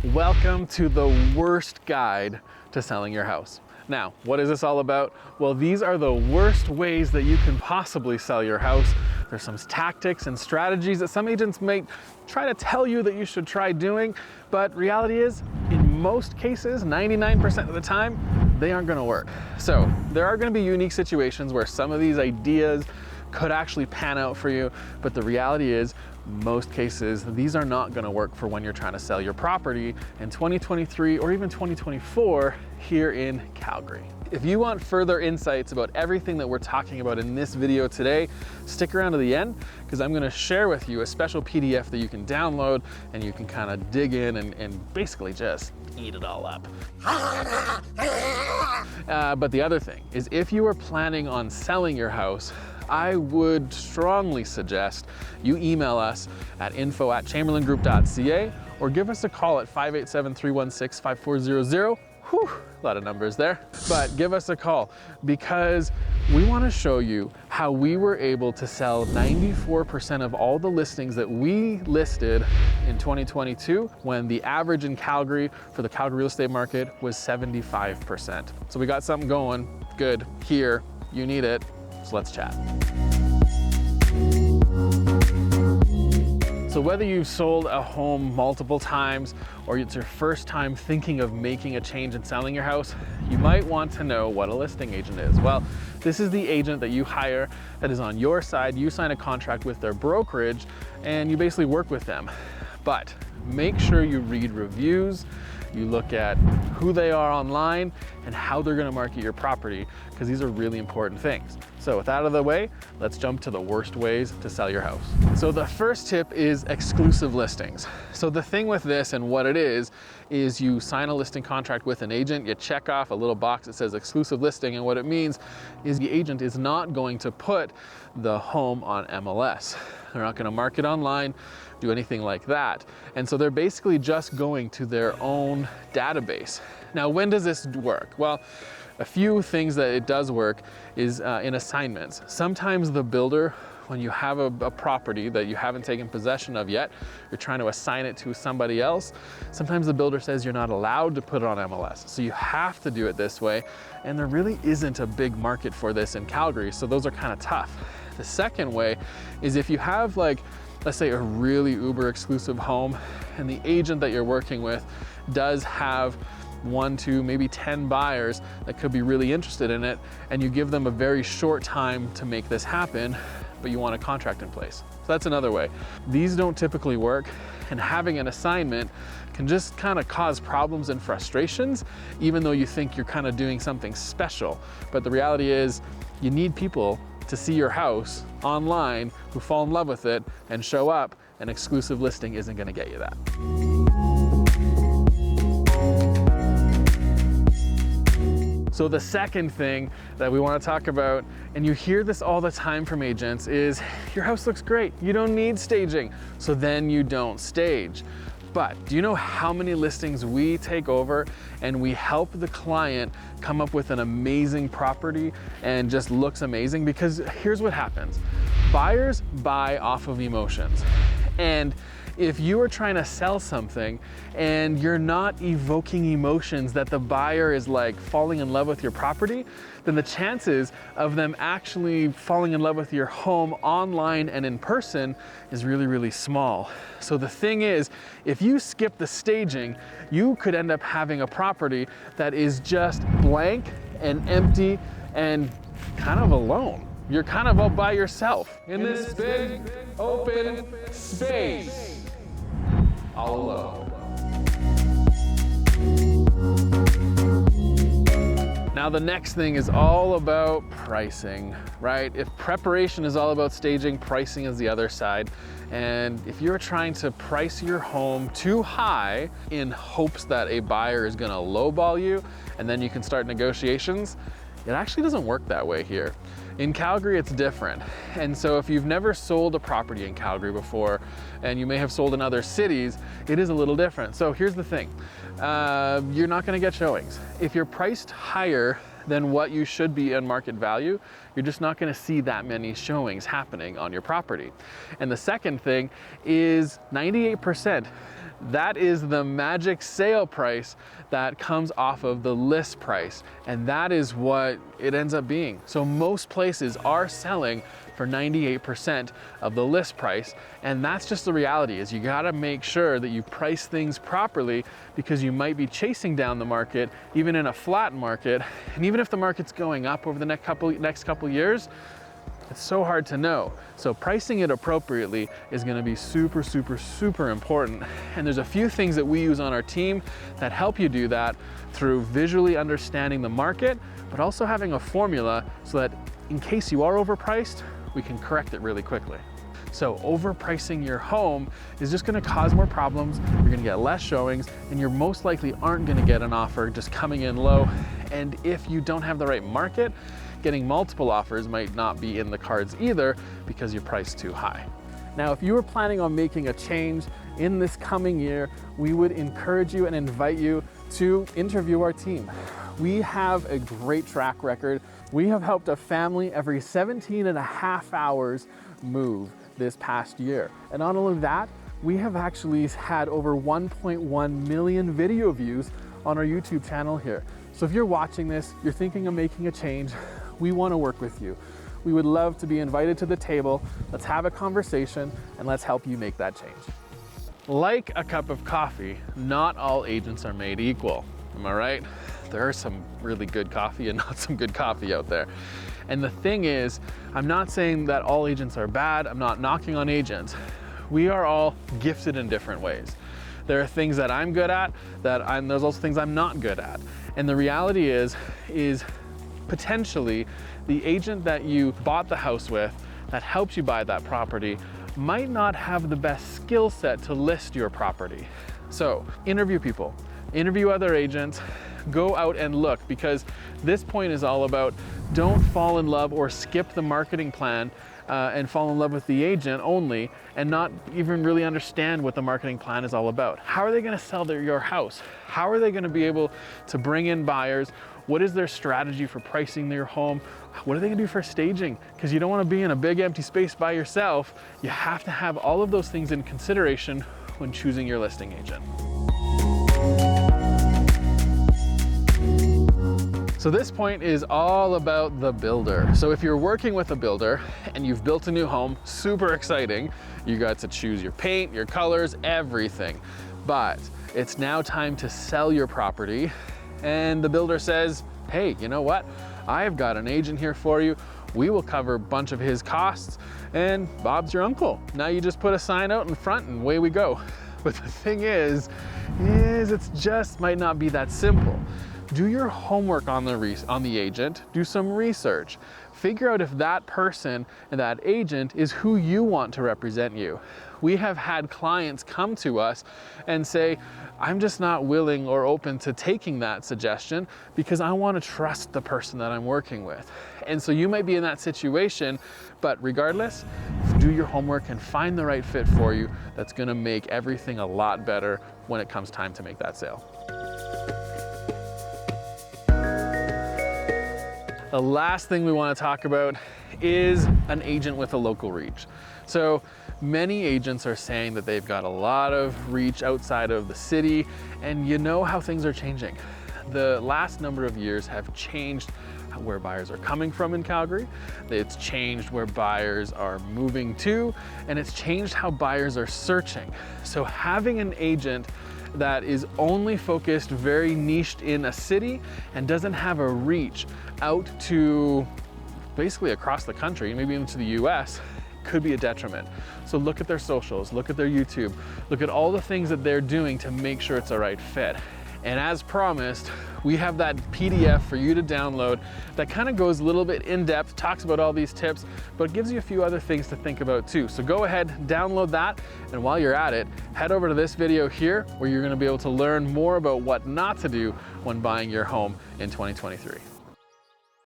Welcome to the worst guide to selling your house. Now, what is this all about? Well, these are the worst ways that you can possibly sell your house. There's some tactics and strategies that some agents might try to tell you that you should try doing, but reality is, in most cases, 99% of the time, they aren't gonna work. So there are gonna be unique situations where some of these ideas could actually pan out for you, but the reality is, most cases, these are not gonna work for when you're trying to sell your property in 2023 or even 2024 here in Calgary. If you want further insights about everything that we're talking about in this video today, stick around to the end because I'm gonna share with you a special PDF that you can download and you can kind of dig in and basically just eat it all up. But the other thing is, if you are planning on selling your house, I would strongly suggest you email us at info@chamberlaingroup.ca or give us a call at 587-316-5400. Whew, a lot of numbers there, but give us a call because we want to show you how we were able to sell 94% of all the listings that we listed in 2022 when the average in Calgary for the Calgary real estate market was 75%. So we got something going good here. You need it. So let's chat. So whether you've sold a home multiple times or it's your first time thinking of making a change in selling your house, you might want to know what a listing agent is. Well, this is the agent that you hire that is on your side. You sign a contract with their brokerage and you basically work with them. But make sure you read reviews, you look at who they are online and how they're gonna market your property, because these are really important things. So with that out of the way, let's jump to the worst ways to sell your house. So the first tip is exclusive listings. So the thing with this and what it is you sign a listing contract with an agent, you check off a little box that says exclusive listing, and what it means is the agent is not going to put the home on MLS. They're not gonna market online, do anything like that. And so they're basically just going to their own database. Now, when does this work? Well, a few things that it does work is in assignments. Sometimes the builder, when you have a property that you haven't taken possession of yet, you're trying to assign it to somebody else, sometimes the builder says you're not allowed to put it on MLS. So you have to do it this way. And there really isn't a big market for this in Calgary, so those are kind of tough. The second way is if you have, like, let's say a really uber exclusive home and the agent that you're working with does have 1, 2, maybe 10 buyers that could be really interested in it, and you give them a very short time to make this happen, but you want a contract in place. So that's another way. These don't typically work, and having an assignment can just kind of cause problems and frustrations, even though you think you're kind of doing something special. But the reality is you need people to see your house online who fall in love with it and show up. An exclusive listing isn't gonna get you that. So the second thing that we want to talk about, and you hear this all the time from agents, is your house looks great, you don't need staging, so then you don't stage. But do you know how many listings we take over and we help the client come up with an amazing property and just looks amazing? Because here's what happens. Buyers buy off of emotions. And if you are trying to sell something and you're not evoking emotions that the buyer is like falling in love with your property, then the chances of them actually falling in love with your home online and in person is really, really small. So the thing is, if you skip the staging, you could end up having a property that is just blank and empty and kind of alone. You're kind of all by yourself in this big open space. All alone. Now the next thing is all about pricing, right? If preparation is all about staging, pricing is the other side. And if you're trying to price your home too high in hopes that a buyer is gonna lowball you and then you can start negotiations, it actually doesn't work that way here. In Calgary, it's different. And so if you've never sold a property in Calgary before, and you may have sold in other cities, it is a little different. So here's the thing, you're not gonna get showings. If you're priced higher than what you should be on market value, you're just not gonna see that many showings happening on your property. And the second thing is 98%, That is the magic sale price that comes off of the list price, and that is what it ends up being. So most places are selling for 98% of the list price, and that's just the reality. Is you gotta make sure that you price things properly, because you might be chasing down the market even in a flat market, and even if the market's going up over the next couple years, it's so hard to know. So pricing it appropriately is gonna be super, super, super important. And there's a few things that we use on our team that help you do that through visually understanding the market, but also having a formula so that in case you are overpriced, we can correct it really quickly. So overpricing your home is just gonna cause more problems, you're gonna get less showings, and you're most likely aren't gonna get an offer just coming in low. And if you don't have the right market, getting multiple offers might not be in the cards either, because you're priced too high. Now, if you were planning on making a change in this coming year, we would encourage you and invite you to interview our team. We have a great track record. We have helped a family every 17 and a half hours move this past year. And not only that, we have actually had over 1.1 million video views on our YouTube channel here. So if you're watching this, you're thinking of making a change, we want to work with you. We would love to be invited to the table. Let's have a conversation and let's help you make that change. Like a cup of coffee, not all agents are made equal. Am I right? There are some really good coffee and not some good coffee out there. And the thing is, I'm not saying that all agents are bad. I'm not knocking on agents. We are all gifted in different ways. There are things that I'm good at, there's also things I'm not good at. And the reality is potentially the agent that you bought the house with that helped you buy that property might not have the best skill set to list your property. So interview people, interview other agents, go out and look, because this point is all about don't fall in love or skip the marketing plan and fall in love with the agent only and not even really understand what the marketing plan is all about. How are they gonna sell your house? How are they gonna be able to bring in buyers? What is their strategy for pricing their home? What are they gonna do for staging? Because you don't wanna be in a big empty space by yourself. You have to have all of those things in consideration when choosing your listing agent. So this point is all about the builder. So if you're working with a builder and you've built a new home, super exciting. You got to choose your paint, your colors, everything. But it's now time to sell your property, and the builder says, hey, you know what? I've got an agent here for you. We will cover a bunch of his costs, and Bob's your uncle. Now you just put a sign out in front and away we go. But the thing is it's just might not be that simple. Do your homework on the agent, do some research. Figure out if that person and that agent is who you want to represent you. We have had clients come to us and say, I'm just not willing or open to taking that suggestion because I want to trust the person that I'm working with. And so you might be in that situation, but regardless, do your homework and find the right fit for you that's going to make everything a lot better when it comes time to make that sale. The last thing we want to talk about is an agent with a local reach. So many agents are saying that they've got a lot of reach outside of the city, and you know how things are changing. The last number of years have changed where buyers are coming from in Calgary. It's changed where buyers are moving to, and it's changed how buyers are searching. So having an agent that is only focused very niched in a city and doesn't have a reach out to basically across the country, maybe even to the US, could be a detriment. So look at their socials, look at their YouTube, look at all the things that they're doing to make sure it's a right fit. And as promised, we have that PDF for you to download that kind of goes a little bit in depth, talks about all these tips, but gives you a few other things to think about too. So go ahead, download that, and while you're at it, head over to this video here where you're going to be able to learn more about what not to do when buying your home in 2023.